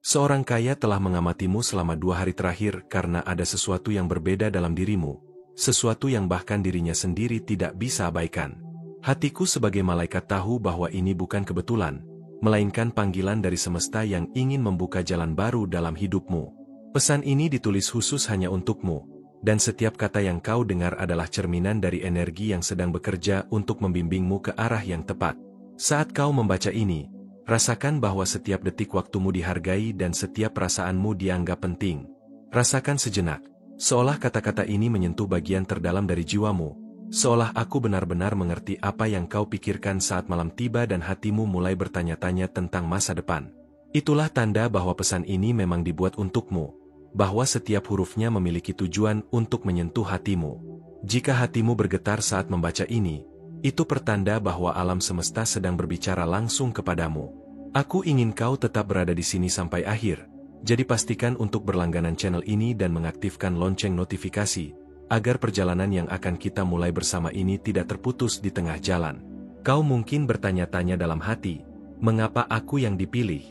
Seorang kaya telah mengamatimu selama 2 hari terakhir karena ada sesuatu yang berbeda dalam dirimu, sesuatu yang bahkan dirinya sendiri tidak bisa abaikan. Hatiku sebagai malaikat tahu bahwa ini bukan kebetulan, melainkan panggilan dari semesta yang ingin membuka jalan baru dalam hidupmu. Pesan ini ditulis khusus hanya untukmu, dan setiap kata yang kau dengar adalah cerminan dari energi yang sedang bekerja untuk membimbingmu ke arah yang tepat. Saat kau membaca ini, rasakan bahwa setiap detik waktumu dihargai dan setiap perasaanmu dianggap penting. Rasakan sejenak, seolah kata-kata ini menyentuh bagian terdalam dari jiwamu, seolah aku benar-benar mengerti apa yang kau pikirkan saat malam tiba dan hatimu mulai bertanya-tanya tentang masa depan. Itulah tanda bahwa pesan ini memang dibuat untukmu, bahwa setiap hurufnya memiliki tujuan untuk menyentuh hatimu. Jika hatimu bergetar saat membaca ini, itu pertanda bahwa alam semesta sedang berbicara langsung kepadamu. Aku ingin kau tetap berada di sini sampai akhir, jadi pastikan untuk berlangganan channel ini dan mengaktifkan lonceng notifikasi, agar perjalanan yang akan kita mulai bersama ini tidak terputus di tengah jalan. Kau mungkin bertanya-tanya dalam hati, mengapa aku yang dipilih?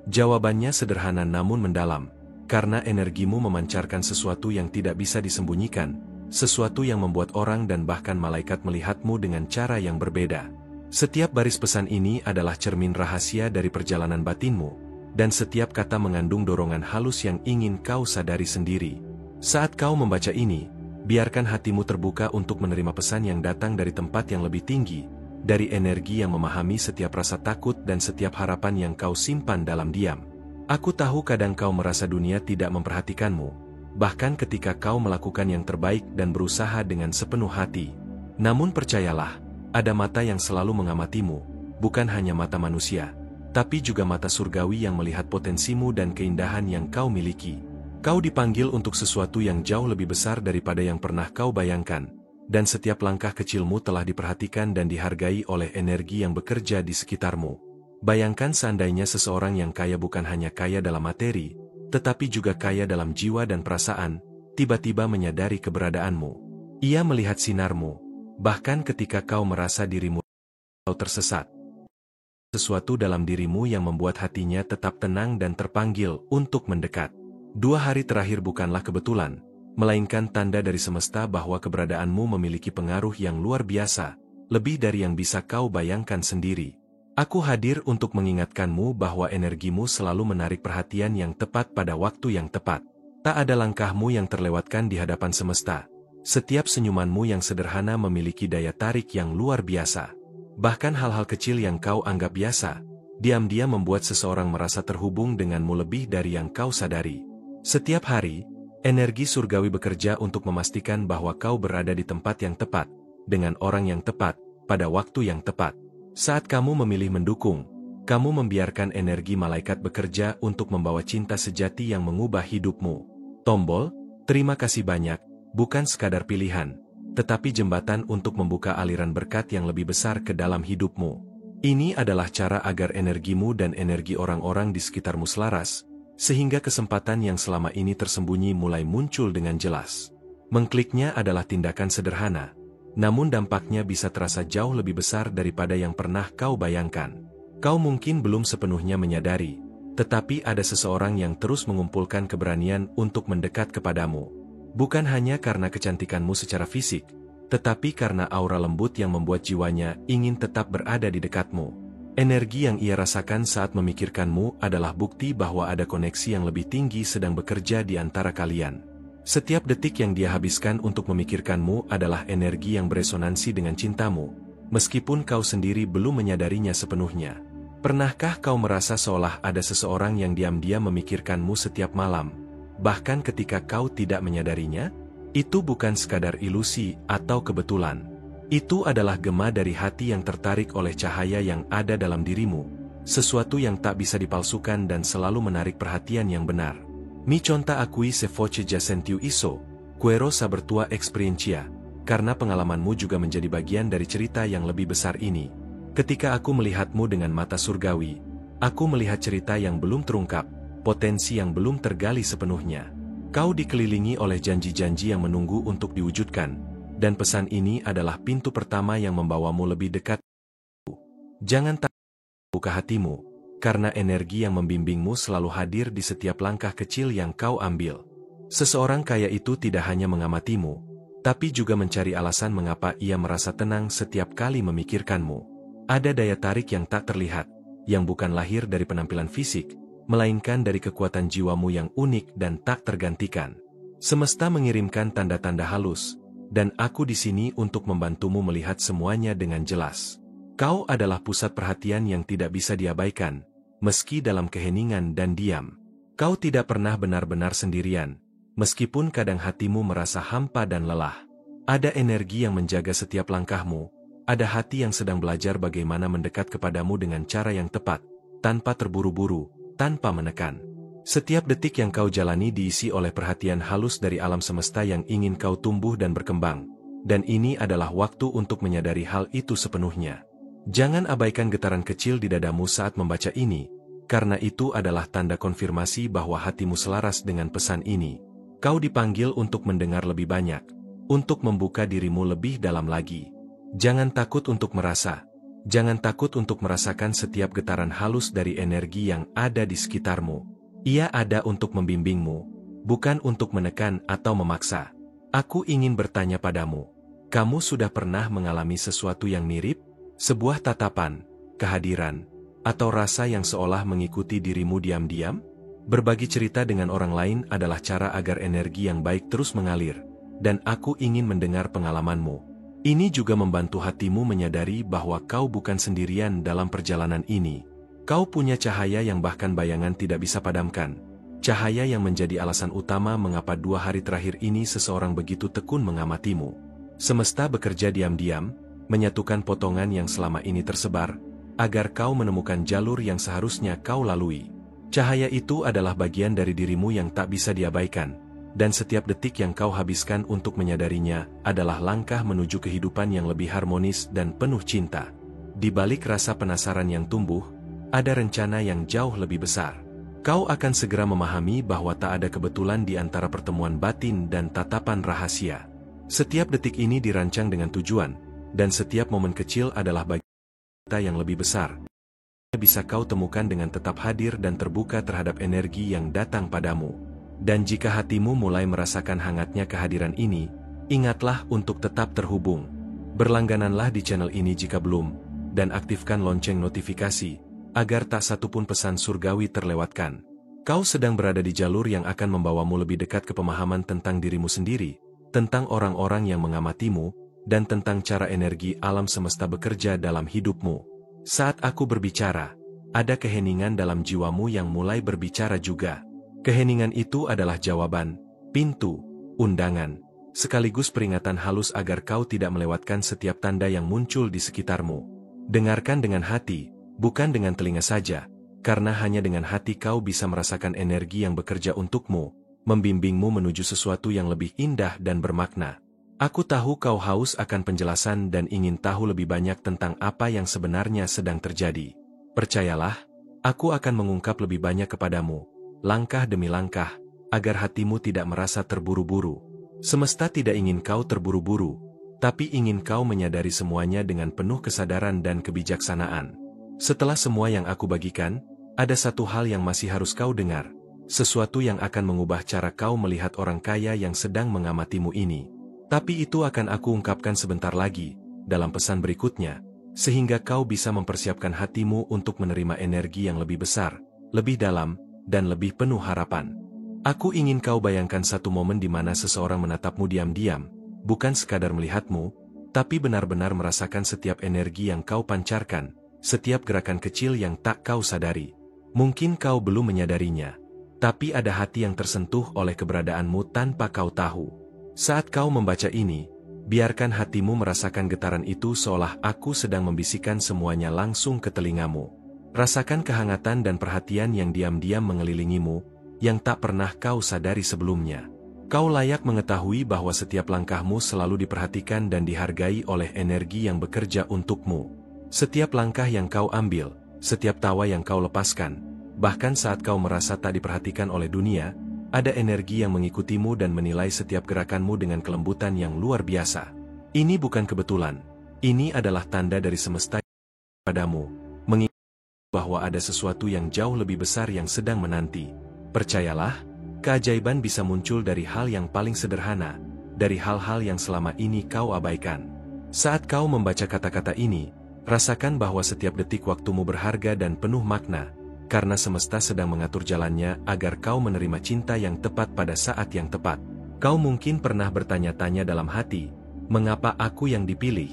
Jawabannya sederhana namun mendalam, karena energimu memancarkan sesuatu yang tidak bisa disembunyikan, sesuatu yang membuat orang dan bahkan malaikat melihatmu dengan cara yang berbeda. Setiap baris pesan ini adalah cermin rahasia dari perjalanan batinmu, dan setiap kata mengandung dorongan halus yang ingin kau sadari sendiri. Saat kau membaca ini, biarkan hatimu terbuka untuk menerima pesan yang datang dari tempat yang lebih tinggi, dari energi yang memahami setiap rasa takut dan setiap harapan yang kau simpan dalam diam. Aku tahu kadang kau merasa dunia tidak memperhatikanmu, bahkan ketika kau melakukan yang terbaik dan berusaha dengan sepenuh hati. Namun percayalah, ada mata yang selalu mengamatimu, bukan hanya mata manusia, tapi juga mata surgawi yang melihat potensimu dan keindahan yang kau miliki. Kau dipanggil untuk sesuatu yang jauh lebih besar daripada yang pernah kau bayangkan, dan setiap langkah kecilmu telah diperhatikan dan dihargai oleh energi yang bekerja di sekitarmu. Bayangkan seandainya seseorang yang kaya bukan hanya kaya dalam materi, tetapi juga kaya dalam jiwa dan perasaan, tiba-tiba menyadari keberadaanmu. Ia melihat sinarmu, bahkan ketika kau merasa dirimu tersesat. Sesuatu dalam dirimu yang membuat hatinya tetap tenang dan terpanggil untuk mendekat. 2 hari terakhir bukanlah kebetulan, melainkan tanda dari semesta bahwa keberadaanmu memiliki pengaruh yang luar biasa, lebih dari yang bisa kau bayangkan sendiri. Aku hadir untuk mengingatkanmu bahwa energimu selalu menarik perhatian yang tepat pada waktu yang tepat. Tak ada langkahmu yang terlewatkan di hadapan semesta. Setiap senyumanmu yang sederhana memiliki daya tarik yang luar biasa. Bahkan hal-hal kecil yang kau anggap biasa, diam-diam membuat seseorang merasa terhubung denganmu lebih dari yang kau sadari. Setiap hari, energi surgawi bekerja untuk memastikan bahwa kau berada di tempat yang tepat, dengan orang yang tepat, pada waktu yang tepat. Saat kamu memilih mendukung, kamu membiarkan energi malaikat bekerja untuk membawa cinta sejati yang mengubah hidupmu. Tombol, terima kasih banyak, bukan sekadar pilihan, tetapi jembatan untuk membuka aliran berkat yang lebih besar ke dalam hidupmu. Ini adalah cara agar energimu dan energi orang-orang di sekitarmu selaras, sehingga kesempatan yang selama ini tersembunyi mulai muncul dengan jelas. Mengkliknya adalah tindakan sederhana, namun dampaknya bisa terasa jauh lebih besar daripada yang pernah kau bayangkan. Kau mungkin belum sepenuhnya menyadari, tetapi ada seseorang yang terus mengumpulkan keberanian untuk mendekat kepadamu. Bukan hanya karena kecantikanmu secara fisik, tetapi karena aura lembut yang membuat jiwanya ingin tetap berada di dekatmu. Energi yang ia rasakan saat memikirkanmu adalah bukti bahwa ada koneksi yang lebih tinggi sedang bekerja di antara kalian. Setiap detik yang dia habiskan untuk memikirkanmu adalah energi yang beresonansi dengan cintamu, meskipun kau sendiri belum menyadarinya sepenuhnya. Pernahkah kau merasa seolah ada seseorang yang diam-diam memikirkanmu setiap malam, bahkan ketika kau tidak menyadarinya? Itu bukan sekadar ilusi atau kebetulan. Itu adalah gema dari hati yang tertarik oleh cahaya yang ada dalam dirimu, sesuatu yang tak bisa dipalsukan dan selalu menarik perhatian yang benar. Mi conta acui se voce già sentiu isso, quero saber tua experiencia, karena pengalamanmu juga menjadi bagian dari cerita yang lebih besar ini. Ketika aku melihatmu dengan mata surgawi, aku melihat cerita yang belum terungkap, potensi yang belum tergali sepenuhnya. Kau dikelilingi oleh janji-janji yang menunggu untuk diwujudkan, dan pesan ini adalah pintu pertama yang membawamu lebih dekat. Jangan takut buka hatimu, karena energi yang membimbingmu selalu hadir di setiap langkah kecil yang kau ambil. Seseorang kaya itu tidak hanya mengamatimu, tapi juga mencari alasan mengapa ia merasa tenang setiap kali memikirkanmu. Ada daya tarik yang tak terlihat, yang bukan lahir dari penampilan fisik, melainkan dari kekuatan jiwamu yang unik dan tak tergantikan. Semesta mengirimkan tanda-tanda halus, dan aku di sini untuk membantumu melihat semuanya dengan jelas. Kau adalah pusat perhatian yang tidak bisa diabaikan, meski dalam keheningan dan diam. Kau tidak pernah benar-benar sendirian, meskipun kadang hatimu merasa hampa dan lelah. Ada energi yang menjaga setiap langkahmu, ada hati yang sedang belajar bagaimana mendekat kepadamu dengan cara yang tepat, tanpa terburu-buru, tanpa menekan. Setiap detik yang kau jalani diisi oleh perhatian halus dari alam semesta yang ingin kau tumbuh dan berkembang, dan ini adalah waktu untuk menyadari hal itu sepenuhnya. Jangan abaikan getaran kecil di dadamu saat membaca ini, karena itu adalah tanda konfirmasi bahwa hatimu selaras dengan pesan ini. Kau dipanggil untuk mendengar lebih banyak, untuk membuka dirimu lebih dalam lagi. Jangan takut untuk merasa, jangan takut untuk merasakan setiap getaran halus dari energi yang ada di sekitarmu. Ia ada untuk membimbingmu, bukan untuk menekan atau memaksa. Aku ingin bertanya padamu, kamu sudah pernah mengalami sesuatu yang mirip? Sebuah tatapan, kehadiran, atau rasa yang seolah mengikuti dirimu diam-diam? Berbagi cerita dengan orang lain adalah cara agar energi yang baik terus mengalir, dan aku ingin mendengar pengalamanmu. Ini juga membantu hatimu menyadari bahwa kau bukan sendirian dalam perjalanan ini. Kau punya cahaya yang bahkan bayangan tidak bisa padamkan. Cahaya yang menjadi alasan utama mengapa 2 hari terakhir ini seseorang begitu tekun mengamatimu. Semesta bekerja diam-diam, menyatukan potongan yang selama ini tersebar, agar kau menemukan jalur yang seharusnya kau lalui. Cahaya itu adalah bagian dari dirimu yang tak bisa diabaikan, dan setiap detik yang kau habiskan untuk menyadarinya adalah langkah menuju kehidupan yang lebih harmonis dan penuh cinta. Di balik rasa penasaran yang tumbuh, ada rencana yang jauh lebih besar. Kau akan segera memahami bahwa tak ada kebetulan di antara pertemuan batin dan tatapan rahasia. Setiap detik ini dirancang dengan tujuan, dan setiap momen kecil adalah bagian yang lebih besar. Bisa kau temukan dengan tetap hadir dan terbuka terhadap energi yang datang padamu. Dan jika hatimu mulai merasakan hangatnya kehadiran ini, ingatlah untuk tetap terhubung. Berlanggananlah di channel ini jika belum, dan aktifkan lonceng notifikasi, agar tak satupun pesan surgawi terlewatkan. Kau sedang berada di jalur yang akan membawamu lebih dekat ke pemahaman tentang dirimu sendiri, tentang orang-orang yang mengamatimu, dan tentang cara energi alam semesta bekerja dalam hidupmu. Saat aku berbicara, ada keheningan dalam jiwamu yang mulai berbicara juga. Keheningan itu adalah jawaban, pintu, undangan, sekaligus peringatan halus agar kau tidak melewatkan setiap tanda yang muncul di sekitarmu. Dengarkan dengan hati, bukan dengan telinga saja, karena hanya dengan hati kau bisa merasakan energi yang bekerja untukmu, membimbingmu menuju sesuatu yang lebih indah dan bermakna. Aku tahu kau haus akan penjelasan dan ingin tahu lebih banyak tentang apa yang sebenarnya sedang terjadi. Percayalah, aku akan mengungkap lebih banyak kepadamu, langkah demi langkah, agar hatimu tidak merasa terburu-buru. Semesta tidak ingin kau terburu-buru, tapi ingin kau menyadari semuanya dengan penuh kesadaran dan kebijaksanaan. Setelah semua yang aku bagikan, ada satu hal yang masih harus kau dengar, sesuatu yang akan mengubah cara kau melihat orang kaya yang sedang mengamatimu ini. Tapi itu akan aku ungkapkan sebentar lagi, dalam pesan berikutnya, sehingga kau bisa mempersiapkan hatimu untuk menerima energi yang lebih besar, lebih dalam, dan lebih penuh harapan. Aku ingin kau bayangkan satu momen di mana seseorang menatapmu diam-diam, bukan sekadar melihatmu, tapi benar-benar merasakan setiap energi yang kau pancarkan, setiap gerakan kecil yang tak kau sadari. Mungkin kau belum menyadarinya, tapi ada hati yang tersentuh oleh keberadaanmu tanpa kau tahu. Saat kau membaca ini, biarkan hatimu merasakan getaran itu seolah aku sedang membisikkan semuanya langsung ke telingamu. Rasakan kehangatan dan perhatian yang diam-diam mengelilingimu, yang tak pernah kau sadari sebelumnya. Kau layak mengetahui bahwa setiap langkahmu selalu diperhatikan dan dihargai oleh energi yang bekerja untukmu. Setiap langkah yang kau ambil, setiap tawa yang kau lepaskan, bahkan saat kau merasa tak diperhatikan oleh dunia, ada energi yang mengikutimu dan menilai setiap gerakanmu dengan kelembutan yang luar biasa. Ini bukan kebetulan, ini adalah tanda dari semesta padamu, mengingat bahwa ada sesuatu yang jauh lebih besar yang sedang menanti. Percayalah, keajaiban bisa muncul dari hal yang paling sederhana, dari hal-hal yang selama ini kau abaikan. Saat kau membaca kata-kata ini, rasakan bahwa setiap detik waktumu berharga dan penuh makna, karena semesta sedang mengatur jalannya agar kau menerima cinta yang tepat pada saat yang tepat. Kau mungkin pernah bertanya-tanya dalam hati, mengapa aku yang dipilih?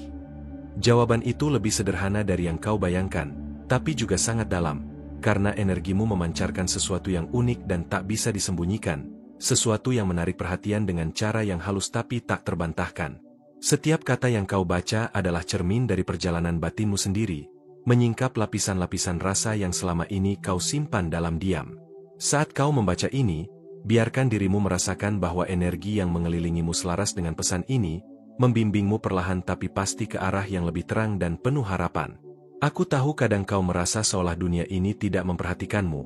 Jawaban itu lebih sederhana dari yang kau bayangkan, tapi juga sangat dalam, karena energimu memancarkan sesuatu yang unik dan tak bisa disembunyikan, sesuatu yang menarik perhatian dengan cara yang halus tapi tak terbantahkan. Setiap kata yang kau baca adalah cermin dari perjalanan batinmu sendiri, menyingkap lapisan-lapisan rasa yang selama ini kau simpan dalam diam. Saat kau membaca ini, biarkan dirimu merasakan bahwa energi yang mengelilingimu selaras dengan pesan ini, membimbingmu perlahan tapi pasti ke arah yang lebih terang dan penuh harapan. Aku tahu kadang kau merasa seolah dunia ini tidak memperhatikanmu,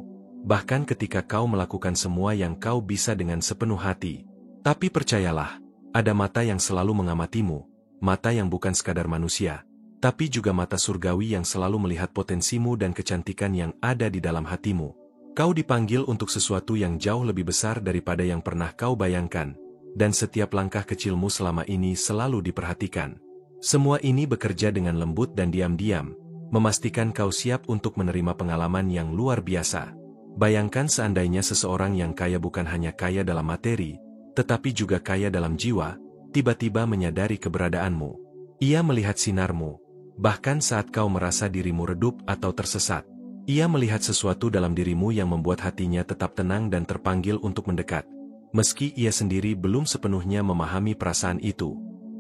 bahkan ketika kau melakukan semua yang kau bisa dengan sepenuh hati. Tapi percayalah, ada mata yang selalu mengamatimu, mata yang bukan sekadar manusia, tapi juga mata surgawi yang selalu melihat potensimu dan kecantikan yang ada di dalam hatimu. Kau dipanggil untuk sesuatu yang jauh lebih besar daripada yang pernah kau bayangkan, dan setiap langkah kecilmu selama ini selalu diperhatikan. Semua ini bekerja dengan lembut dan diam-diam, memastikan kau siap untuk menerima pengalaman yang luar biasa. Bayangkan seandainya seseorang yang kaya bukan hanya kaya dalam materi, tetapi juga kaya dalam jiwa, tiba-tiba menyadari keberadaanmu. Ia melihat sinarmu, bahkan saat kau merasa dirimu redup atau tersesat. Ia melihat sesuatu dalam dirimu yang membuat hatinya tetap tenang dan terpanggil untuk mendekat, meski ia sendiri belum sepenuhnya memahami perasaan itu.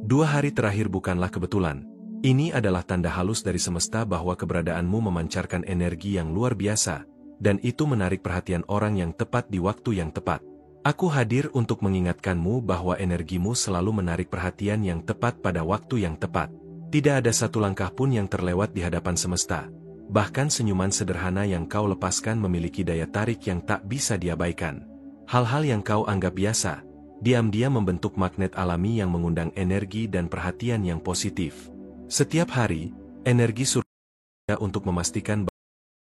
2 hari terakhir bukanlah kebetulan. Ini adalah tanda halus dari semesta bahwa keberadaanmu memancarkan energi yang luar biasa, dan itu menarik perhatian orang yang tepat di waktu yang tepat. Aku hadir untuk mengingatkanmu bahwa energimu selalu menarik perhatian yang tepat pada waktu yang tepat. Tidak ada satu langkah pun yang terlewat di hadapan semesta. Bahkan senyuman sederhana yang kau lepaskan memiliki daya tarik yang tak bisa diabaikan. Hal-hal yang kau anggap biasa, diam-diam membentuk magnet alami yang mengundang energi dan perhatian yang positif. Setiap hari, energi surga untuk memastikan bahwa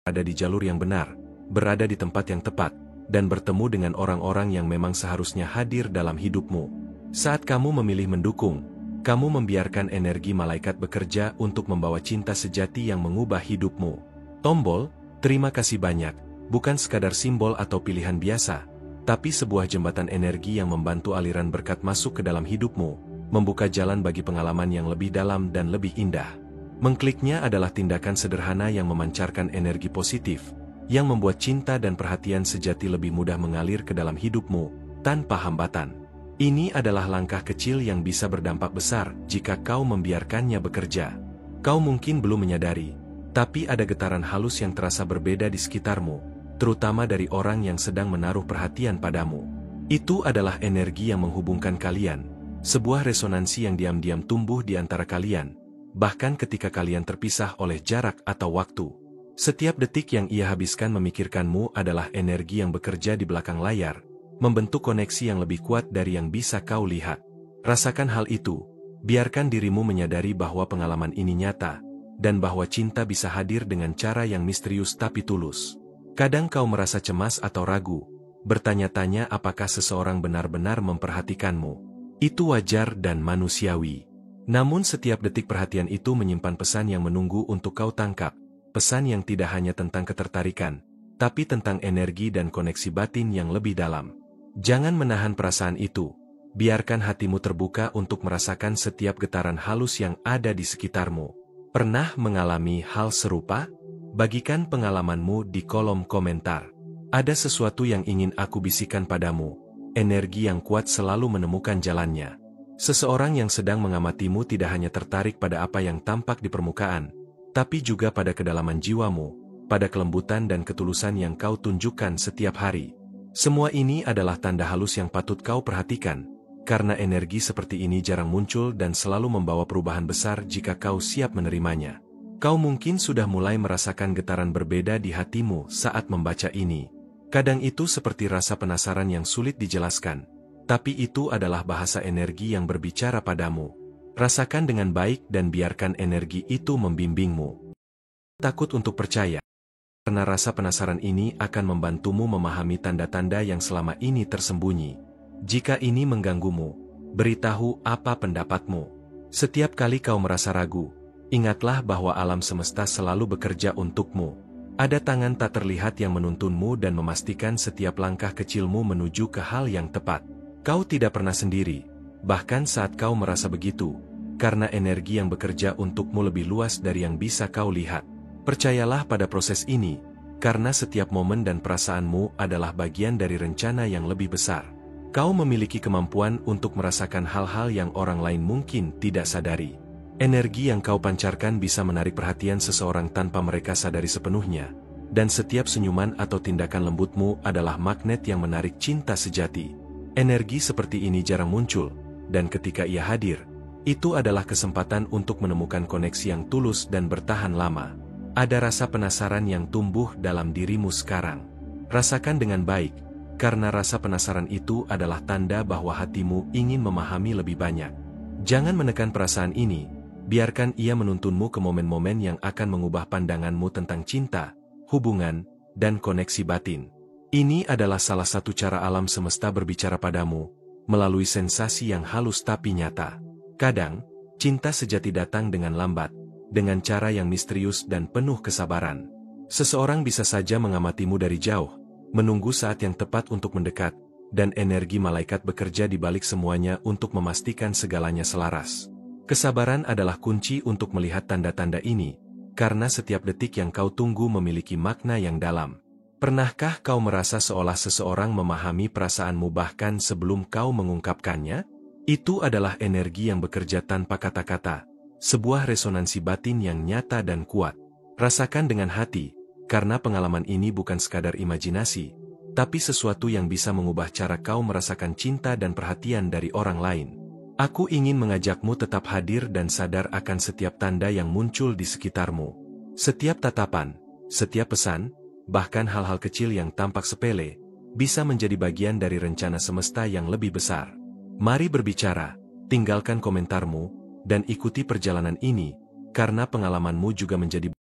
ada di jalur yang benar, berada di tempat yang tepat, dan bertemu dengan orang-orang yang memang seharusnya hadir dalam hidupmu. Saat kamu memilih mendukung, kamu membiarkan energi malaikat bekerja untuk membawa cinta sejati yang mengubah hidupmu. Tombol, terima kasih banyak, bukan sekadar simbol atau pilihan biasa, tapi sebuah jembatan energi yang membantu aliran berkat masuk ke dalam hidupmu, membuka jalan bagi pengalaman yang lebih dalam dan lebih indah. Mengkliknya adalah tindakan sederhana yang memancarkan energi positif, yang membuat cinta dan perhatian sejati lebih mudah mengalir ke dalam hidupmu, tanpa hambatan. Ini adalah langkah kecil yang bisa berdampak besar jika kau membiarkannya bekerja. Kau mungkin belum menyadari, tapi ada getaran halus yang terasa berbeda di sekitarmu, terutama dari orang yang sedang menaruh perhatian padamu. Itu adalah energi yang menghubungkan kalian, sebuah resonansi yang diam-diam tumbuh di antara kalian, bahkan ketika kalian terpisah oleh jarak atau waktu. Setiap detik yang ia habiskan memikirkanmu adalah energi yang bekerja di belakang layar, membentuk koneksi yang lebih kuat dari yang bisa kau lihat. Rasakan hal itu, biarkan dirimu menyadari bahwa pengalaman ini nyata, dan bahwa cinta bisa hadir dengan cara yang misterius tapi tulus. Kadang kau merasa cemas atau ragu, bertanya-tanya apakah seseorang benar-benar memperhatikanmu. Itu wajar dan manusiawi. Namun setiap detik perhatian itu menyimpan pesan yang menunggu untuk kau tangkap, pesan yang tidak hanya tentang ketertarikan, tapi tentang energi dan koneksi batin yang lebih dalam. Jangan menahan perasaan itu, biarkan hatimu terbuka untuk merasakan setiap getaran halus yang ada di sekitarmu. Pernah mengalami hal serupa? Bagikan pengalamanmu di kolom komentar. Ada sesuatu yang ingin aku bisikan padamu. Energi yang kuat selalu menemukan jalannya. Seseorang yang sedang mengamatimu tidak hanya tertarik pada apa yang tampak di permukaan, tapi juga pada kedalaman jiwamu, pada kelembutan dan ketulusan yang kau tunjukkan setiap hari. Semua ini adalah tanda halus yang patut kau perhatikan, karena energi seperti ini jarang muncul dan selalu membawa perubahan besar jika kau siap menerimanya. Kau mungkin sudah mulai merasakan getaran berbeda di hatimu saat membaca ini. Kadang itu seperti rasa penasaran yang sulit dijelaskan, tapi itu adalah bahasa energi yang berbicara padamu. Rasakan dengan baik dan biarkan energi itu membimbingmu. Takut untuk percaya. karena rasa penasaran ini akan membantumu memahami tanda-tanda yang selama ini tersembunyi. Jika ini mengganggumu, beritahu apa pendapatmu. Setiap kali kau merasa ragu, ingatlah bahwa alam semesta selalu bekerja untukmu. Ada tangan tak terlihat yang menuntunmu dan memastikan setiap langkah kecilmu menuju ke hal yang tepat. Kau tidak pernah sendiri, bahkan saat kau merasa begitu, karena energi yang bekerja untukmu lebih luas dari yang bisa kau lihat. Percayalah pada proses ini, karena setiap momen dan perasaanmu adalah bagian dari rencana yang lebih besar. Kau memiliki kemampuan untuk merasakan hal-hal yang orang lain mungkin tidak sadari. Energi yang kau pancarkan bisa menarik perhatian seseorang tanpa mereka sadari sepenuhnya, dan setiap senyuman atau tindakan lembutmu adalah magnet yang menarik cinta sejati. Energi seperti ini jarang muncul, dan ketika ia hadir, itu adalah kesempatan untuk menemukan koneksi yang tulus dan bertahan lama. Ada rasa penasaran yang tumbuh dalam dirimu sekarang. Rasakan dengan baik, karena rasa penasaran itu adalah tanda bahwa hatimu ingin memahami lebih banyak. Jangan menekan perasaan ini, biarkan ia menuntunmu ke momen-momen yang akan mengubah pandanganmu tentang cinta, hubungan, dan koneksi batin. Ini adalah salah satu cara alam semesta berbicara padamu, melalui sensasi yang halus tapi nyata. Kadang, cinta sejati datang dengan lambat, dengan cara yang misterius dan penuh kesabaran. Seseorang bisa saja mengamatimu dari jauh, menunggu saat yang tepat untuk mendekat, dan energi malaikat bekerja di balik semuanya untuk memastikan segalanya selaras. Kesabaran adalah kunci untuk melihat tanda-tanda ini, karena setiap detik yang kau tunggu memiliki makna yang dalam. Pernahkah kau merasa seolah seseorang memahami perasaanmu bahkan sebelum kau mengungkapkannya? Itu adalah energi yang bekerja tanpa kata-kata. Sebuah resonansi batin yang nyata dan kuat. Rasakan dengan hati, karena pengalaman ini bukan sekadar imajinasi, tapi sesuatu yang bisa mengubah cara kau merasakan cinta dan perhatian dari orang lain. Aku ingin mengajakmu tetap hadir dan sadar akan setiap tanda yang muncul di sekitarmu. Setiap tatapan, setiap pesan, bahkan hal-hal kecil yang tampak sepele, bisa menjadi bagian dari rencana semesta yang lebih besar. Mari berbicara, tinggalkan komentarmu, dan ikuti perjalanan ini, karena pengalamanmu juga menjadi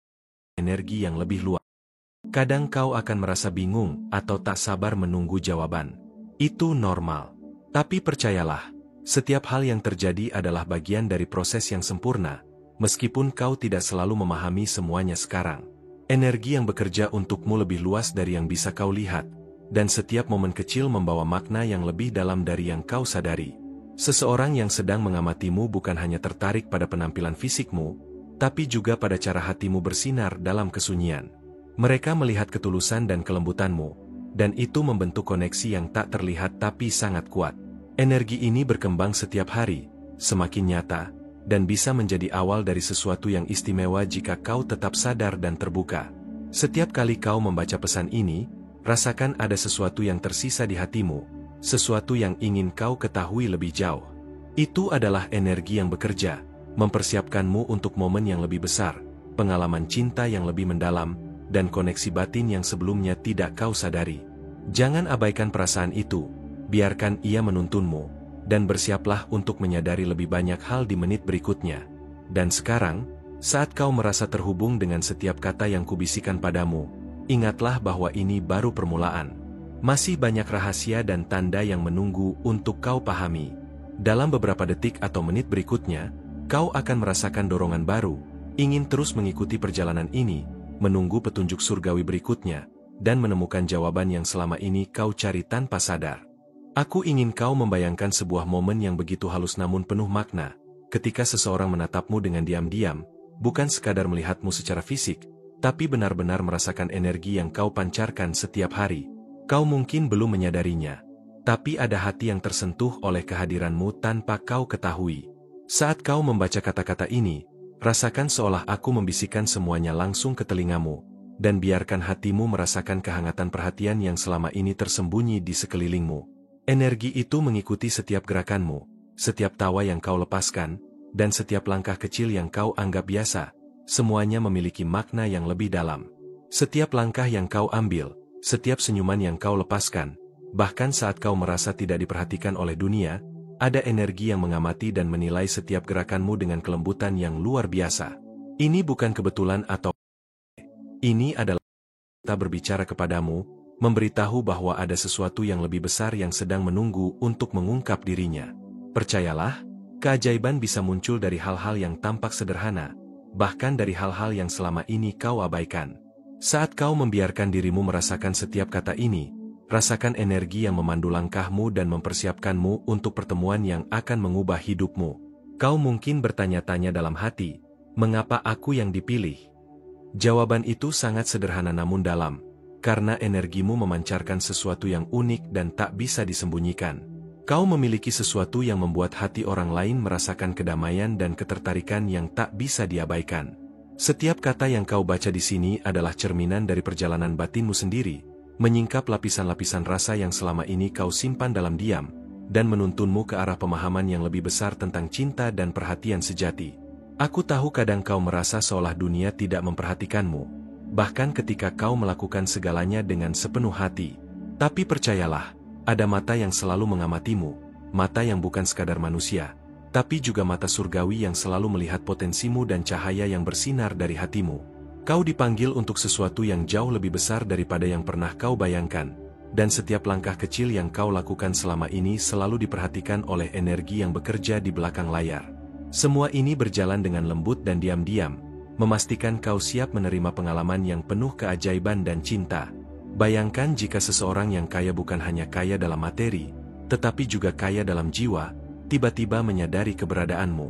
energi yang lebih luas. Kadang kau akan merasa bingung atau tak sabar menunggu jawaban. Itu normal. Tapi percayalah, setiap hal yang terjadi adalah bagian dari proses yang sempurna, meskipun kau tidak selalu memahami semuanya sekarang. Energi yang bekerja untukmu lebih luas dari yang bisa kau lihat, dan setiap momen kecil membawa makna yang lebih dalam dari yang kau sadari. Seseorang yang sedang mengamatimu bukan hanya tertarik pada penampilan fisikmu, tapi juga pada cara hatimu bersinar dalam kesunyian. Mereka melihat ketulusan dan kelembutanmu, dan itu membentuk koneksi yang tak terlihat tapi sangat kuat. Energi ini berkembang setiap hari, semakin nyata, dan bisa menjadi awal dari sesuatu yang istimewa jika kau tetap sadar dan terbuka. Setiap kali kau membaca pesan ini, rasakan ada sesuatu yang tersisa di hatimu, sesuatu yang ingin kau ketahui lebih jauh. Itu adalah energi yang bekerja, mempersiapkanmu untuk momen yang lebih besar, pengalaman cinta yang lebih mendalam, dan koneksi batin yang sebelumnya tidak kau sadari. Jangan abaikan perasaan itu, biarkan ia menuntunmu, dan bersiaplah untuk menyadari lebih banyak hal di menit berikutnya. Dan sekarang, saat kau merasa terhubung dengan setiap kata yang kubisikkan padamu, ingatlah bahwa ini baru permulaan. Masih banyak rahasia dan tanda yang menunggu untuk kau pahami. Dalam beberapa detik atau menit berikutnya, kau akan merasakan dorongan baru, ingin terus mengikuti perjalanan ini, menunggu petunjuk surgawi berikutnya, dan menemukan jawaban yang selama ini kau cari tanpa sadar. Aku ingin kau membayangkan sebuah momen yang begitu halus namun penuh makna, ketika seseorang menatapmu dengan diam-diam, bukan sekadar melihatmu secara fisik, tapi benar-benar merasakan energi yang kau pancarkan setiap hari. Kau mungkin belum menyadarinya, tapi ada hati yang tersentuh oleh kehadiranmu tanpa kau ketahui. Saat kau membaca kata-kata ini, rasakan seolah aku membisikkan semuanya langsung ke telingamu, dan biarkan hatimu merasakan kehangatan perhatian yang selama ini tersembunyi di sekelilingmu. Energi itu mengikuti setiap gerakanmu, setiap tawa yang kau lepaskan, dan setiap langkah kecil yang kau anggap biasa, semuanya memiliki makna yang lebih dalam. Setiap langkah yang kau ambil, setiap senyuman yang kau lepaskan, bahkan saat kau merasa tidak diperhatikan oleh dunia, ada energi yang mengamati dan menilai setiap gerakanmu dengan kelembutan yang luar biasa. Ini bukan kebetulan atau ini adalah semesta berbicara kepadamu, memberitahu bahwa ada sesuatu yang lebih besar yang sedang menunggu untuk mengungkap dirinya. Percayalah, keajaiban bisa muncul dari hal-hal yang tampak sederhana, bahkan dari hal-hal yang selama ini kau abaikan. Saat kau membiarkan dirimu merasakan setiap kata ini, rasakan energi yang memandu langkahmu dan mempersiapkanmu untuk pertemuan yang akan mengubah hidupmu. Kau mungkin bertanya-tanya dalam hati, mengapa aku yang dipilih? Jawaban itu sangat sederhana namun dalam, karena energimu memancarkan sesuatu yang unik dan tak bisa disembunyikan. Kau memiliki sesuatu yang membuat hati orang lain merasakan kedamaian dan ketertarikan yang tak bisa diabaikan. Setiap kata yang kau baca di sini adalah cerminan dari perjalanan batinmu sendiri, menyingkap lapisan-lapisan rasa yang selama ini kau simpan dalam diam, dan menuntunmu ke arah pemahaman yang lebih besar tentang cinta dan perhatian sejati. Aku tahu kadang kau merasa seolah dunia tidak memperhatikanmu, bahkan ketika kau melakukan segalanya dengan sepenuh hati. Tapi percayalah, ada mata yang selalu mengamatimu, mata yang bukan sekadar manusia, tapi juga mata surgawi yang selalu melihat potensimu dan cahaya yang bersinar dari hatimu. Kau dipanggil untuk sesuatu yang jauh lebih besar daripada yang pernah kau bayangkan. Dan setiap langkah kecil yang kau lakukan selama ini selalu diperhatikan oleh energi yang bekerja di belakang layar. Semua ini berjalan dengan lembut dan diam-diam, memastikan kau siap menerima pengalaman yang penuh keajaiban dan cinta. Bayangkan jika seseorang yang kaya bukan hanya kaya dalam materi, tetapi juga kaya dalam jiwa, tiba-tiba menyadari keberadaanmu.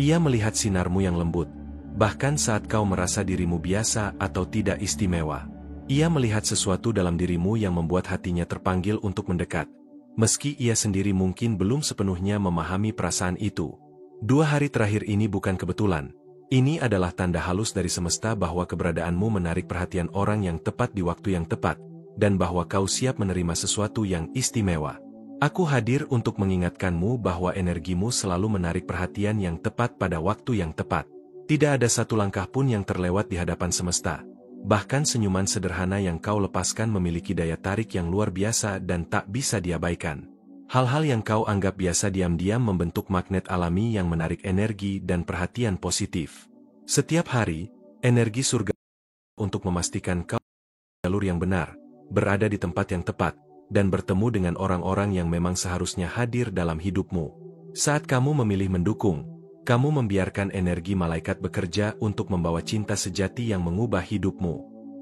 Ia melihat sinarmu yang lembut, bahkan saat kau merasa dirimu biasa atau tidak istimewa. Ia melihat sesuatu dalam dirimu yang membuat hatinya terpanggil untuk mendekat, meski ia sendiri mungkin belum sepenuhnya memahami perasaan itu. 2 hari terakhir ini bukan kebetulan. Ini adalah tanda halus dari semesta bahwa keberadaanmu menarik perhatian orang yang tepat di waktu yang tepat, dan bahwa kau siap menerima sesuatu yang istimewa. Aku hadir untuk mengingatkanmu bahwa energimu selalu menarik perhatian yang tepat pada waktu yang tepat. Tidak ada satu langkah pun yang terlewat di hadapan semesta. Bahkan senyuman sederhana yang kau lepaskan memiliki daya tarik yang luar biasa dan tak bisa diabaikan. Hal-hal yang kau anggap biasa diam-diam membentuk magnet alami yang menarik energi dan perhatian positif. Setiap hari, energi surga untuk memastikan kau jalur yang benar, berada di tempat yang tepat, dan bertemu dengan orang-orang yang memang seharusnya hadir dalam hidupmu. Saat kamu memilih mendukung, kamu membiarkan energi malaikat bekerja untuk membawa cinta sejati yang mengubah hidupmu.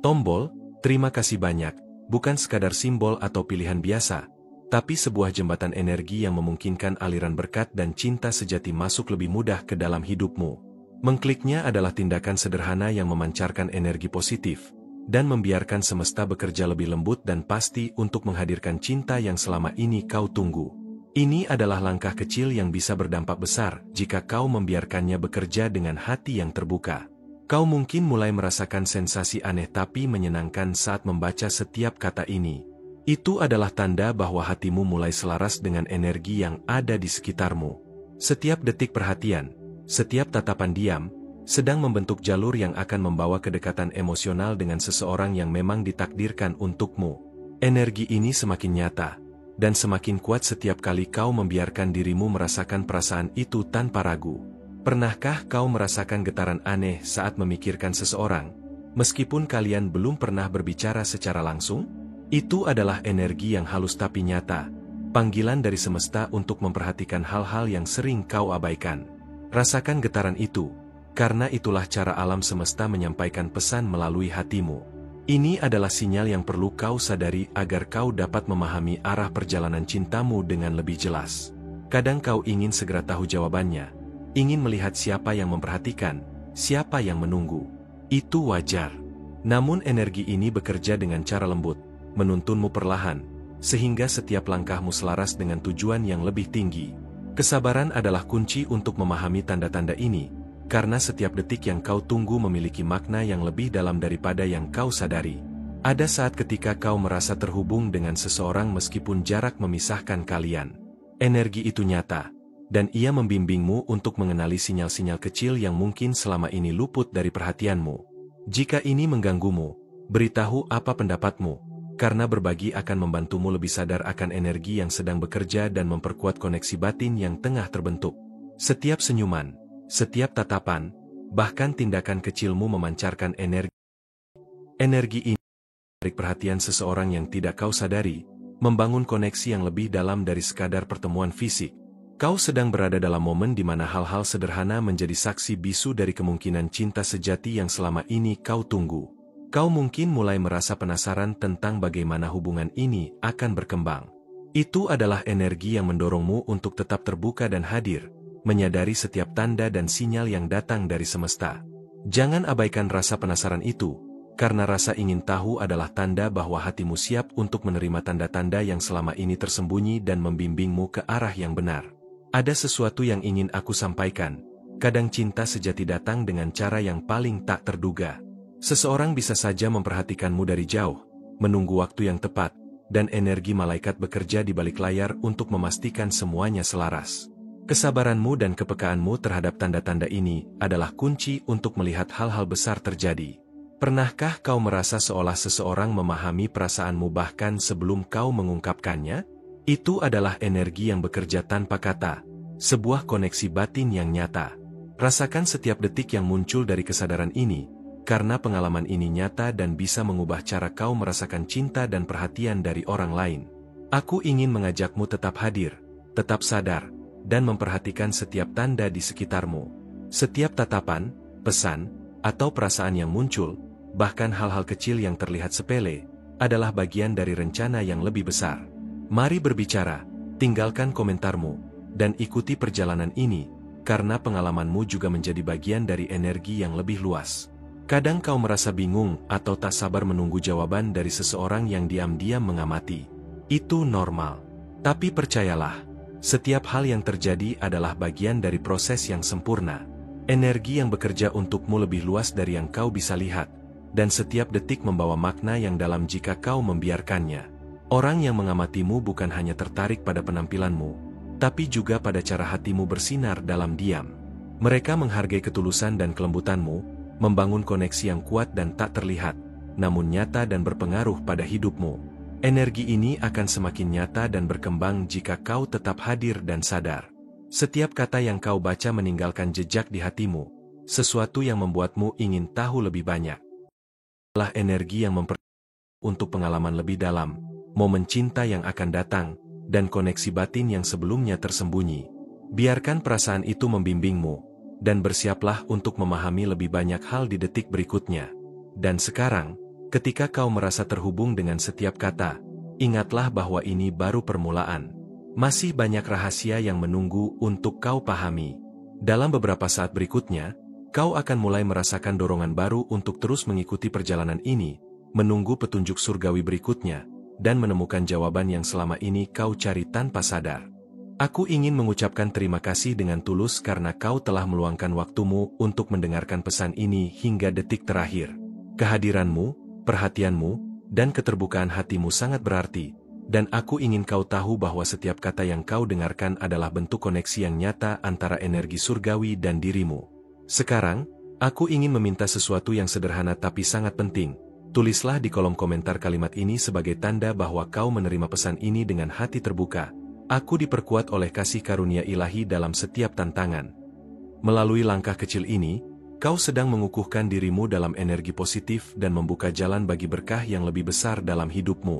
Tombol, terima kasih banyak, bukan sekadar simbol atau pilihan biasa, tapi sebuah jembatan energi yang memungkinkan aliran berkat dan cinta sejati masuk lebih mudah ke dalam hidupmu. Mengkliknya adalah tindakan sederhana yang memancarkan energi positif, dan membiarkan semesta bekerja lebih lembut dan pasti untuk menghadirkan cinta yang selama ini kau tunggu. Ini adalah langkah kecil yang bisa berdampak besar jika kau membiarkannya bekerja dengan hati yang terbuka. Kau mungkin mulai merasakan sensasi aneh tapi menyenangkan saat membaca setiap kata ini. Itu adalah tanda bahwa hatimu mulai selaras dengan energi yang ada di sekitarmu. Setiap detik perhatian, setiap tatapan diam, sedang membentuk jalur yang akan membawa kedekatan emosional dengan seseorang yang memang ditakdirkan untukmu. Energi ini semakin nyata, dan semakin kuat setiap kali kau membiarkan dirimu merasakan perasaan itu tanpa ragu. Pernahkah kau merasakan getaran aneh saat memikirkan seseorang, meskipun kalian belum pernah berbicara secara langsung? Itu adalah energi yang halus tapi nyata, panggilan dari semesta untuk memperhatikan hal-hal yang sering kau abaikan. Rasakan getaran itu, karena itulah cara alam semesta menyampaikan pesan melalui hatimu. Ini adalah sinyal yang perlu kau sadari agar kau dapat memahami arah perjalanan cintamu dengan lebih jelas. Kadang kau ingin segera tahu jawabannya, ingin melihat siapa yang memperhatikan, siapa yang menunggu. Itu wajar. Namun energi ini bekerja dengan cara lembut, menuntunmu perlahan, sehingga setiap langkahmu selaras dengan tujuan yang lebih tinggi. Kesabaran adalah kunci untuk memahami tanda-tanda ini, karena setiap detik yang kau tunggu memiliki makna yang lebih dalam daripada yang kau sadari. Ada saat ketika kau merasa terhubung dengan seseorang meskipun jarak memisahkan kalian. Energi itu nyata, dan ia membimbingmu untuk mengenali sinyal-sinyal kecil yang mungkin selama ini luput dari perhatianmu. Jika ini mengganggumu, beritahu apa pendapatmu, karena berbagi akan membantumu lebih sadar akan energi yang sedang bekerja dan memperkuat koneksi batin yang tengah terbentuk. Setiap senyuman, setiap tatapan, bahkan tindakan kecilmu memancarkan energi ini menarik perhatian seseorang yang tidak kau sadari, membangun koneksi yang lebih dalam dari sekadar pertemuan fisik. Kau sedang berada dalam momen di mana hal-hal sederhana menjadi saksi bisu dari kemungkinan cinta sejati yang selama ini kau tunggu. Kau mungkin mulai merasa penasaran tentang bagaimana hubungan ini akan berkembang. Itu adalah energi yang mendorongmu untuk tetap terbuka dan hadir, menyadari setiap tanda dan sinyal yang datang dari semesta. Jangan abaikan rasa penasaran itu, karena rasa ingin tahu adalah tanda bahwa hatimu siap untuk menerima tanda-tanda yang selama ini tersembunyi dan membimbingmu ke arah yang benar. Ada sesuatu yang ingin aku sampaikan. Kadang cinta sejati datang dengan cara yang paling tak terduga. Seseorang bisa saja memperhatikanmu dari jauh, menunggu waktu yang tepat, dan energi malaikat bekerja di balik layar untuk memastikan semuanya selaras. Kesabaranmu dan kepekaanmu terhadap tanda-tanda ini adalah kunci untuk melihat hal-hal besar terjadi. Pernahkah kau merasa seolah seseorang memahami perasaanmu bahkan sebelum kau mengungkapkannya? Itu adalah energi yang bekerja tanpa kata, sebuah koneksi batin yang nyata. Rasakan setiap detik yang muncul dari kesadaran ini, karena pengalaman ini nyata dan bisa mengubah cara kau merasakan cinta dan perhatian dari orang lain. Aku ingin mengajakmu tetap hadir, tetap sadar, dan memperhatikan setiap tanda di sekitarmu. Setiap tatapan, pesan, atau perasaan yang muncul, bahkan hal-hal kecil yang terlihat sepele, adalah bagian dari rencana yang lebih besar. Mari berbicara, tinggalkan komentarmu, dan ikuti perjalanan ini, karena pengalamanmu juga menjadi bagian dari energi yang lebih luas. Kadang kau merasa bingung atau tak sabar menunggu jawaban dari seseorang yang diam-diam mengamati. Itu normal. Tapi percayalah, setiap hal yang terjadi adalah bagian dari proses yang sempurna. Energi yang bekerja untukmu lebih luas dari yang kau bisa lihat, dan setiap detik membawa makna yang dalam jika kau membiarkannya. Orang yang mengamatimu bukan hanya tertarik pada penampilanmu, tapi juga pada cara hatimu bersinar dalam diam. Mereka menghargai ketulusan dan kelembutanmu, membangun koneksi yang kuat dan tak terlihat, namun nyata dan berpengaruh pada hidupmu. Energi ini akan semakin nyata dan berkembang jika kau tetap hadir dan sadar. Setiap kata yang kau baca meninggalkan jejak di hatimu, sesuatu yang membuatmu ingin tahu lebih banyak. Adalah energi yang untuk pengalaman lebih dalam, momen cinta yang akan datang, dan koneksi batin yang sebelumnya tersembunyi. Biarkan perasaan itu membimbingmu, dan bersiaplah untuk memahami lebih banyak hal di detik berikutnya. Dan sekarang, ketika kau merasa terhubung dengan setiap kata, ingatlah bahwa ini baru permulaan. Masih banyak rahasia yang menunggu untuk kau pahami. Dalam beberapa saat berikutnya, kau akan mulai merasakan dorongan baru untuk terus mengikuti perjalanan ini, menunggu petunjuk surgawi berikutnya, dan menemukan jawaban yang selama ini kau cari tanpa sadar. Aku ingin mengucapkan terima kasih dengan tulus karena kau telah meluangkan waktumu untuk mendengarkan pesan ini hingga detik terakhir. Kehadiranmu, perhatianmu, dan keterbukaan hatimu sangat berarti, dan aku ingin kau tahu bahwa setiap kata yang kau dengarkan adalah bentuk koneksi yang nyata antara energi surgawi dan dirimu. Sekarang, aku ingin meminta sesuatu yang sederhana tapi sangat penting. Tulislah di kolom komentar kalimat ini sebagai tanda bahwa kau menerima pesan ini dengan hati terbuka. Aku diperkuat oleh kasih karunia ilahi dalam setiap tantangan. Melalui langkah kecil ini, kau sedang mengukuhkan dirimu dalam energi positif dan membuka jalan bagi berkah yang lebih besar dalam hidupmu.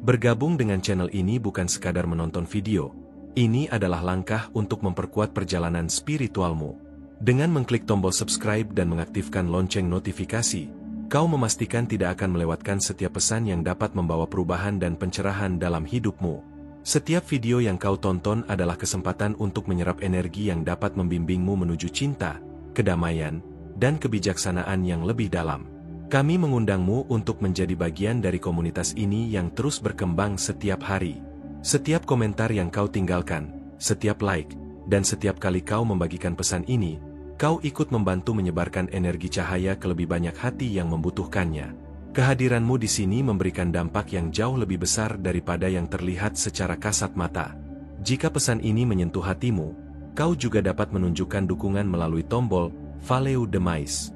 Bergabung dengan channel ini bukan sekadar menonton video. Ini adalah langkah untuk memperkuat perjalanan spiritualmu. Dengan mengklik tombol subscribe dan mengaktifkan lonceng notifikasi, kau memastikan tidak akan melewatkan setiap pesan yang dapat membawa perubahan dan pencerahan dalam hidupmu. Setiap video yang kau tonton adalah kesempatan untuk menyerap energi yang dapat membimbingmu menuju cinta, kedamaian, dan kebijaksanaan yang lebih dalam. Kami mengundangmu untuk menjadi bagian dari komunitas ini yang terus berkembang setiap hari. Setiap komentar yang kau tinggalkan, setiap like, dan setiap kali kau membagikan pesan ini, kau ikut membantu menyebarkan energi cahaya ke lebih banyak hati yang membutuhkannya. Kehadiranmu di sini memberikan dampak yang jauh lebih besar daripada yang terlihat secara kasat mata. Jika pesan ini menyentuh hatimu, kau juga dapat menunjukkan dukungan melalui tombol Follow the Mais.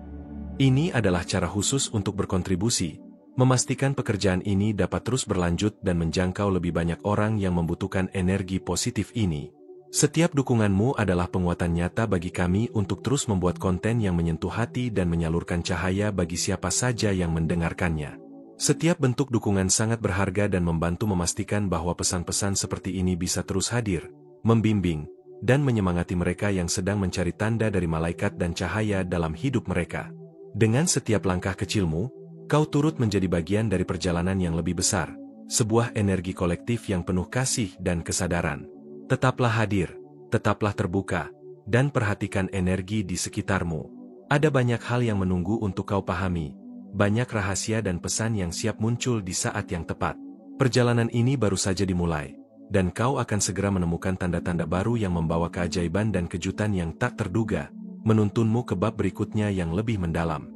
Ini adalah cara khusus untuk berkontribusi, memastikan pekerjaan ini dapat terus berlanjut dan menjangkau lebih banyak orang yang membutuhkan energi positif ini. Setiap dukunganmu adalah penguatan nyata bagi kami untuk terus membuat konten yang menyentuh hati dan menyalurkan cahaya bagi siapa saja yang mendengarkannya. Setiap bentuk dukungan sangat berharga dan membantu memastikan bahwa pesan-pesan seperti ini bisa terus hadir, membimbing, dan menyemangati mereka yang sedang mencari tanda dari malaikat dan cahaya dalam hidup mereka. Dengan setiap langkah kecilmu, kau turut menjadi bagian dari perjalanan yang lebih besar, sebuah energi kolektif yang penuh kasih dan kesadaran. Tetaplah hadir, tetaplah terbuka, dan perhatikan energi di sekitarmu. Ada banyak hal yang menunggu untuk kau pahami, banyak rahasia dan pesan yang siap muncul di saat yang tepat. Perjalanan ini baru saja dimulai, dan kau akan segera menemukan tanda-tanda baru yang membawa keajaiban dan kejutan yang tak terduga, menuntunmu ke bab berikutnya yang lebih mendalam.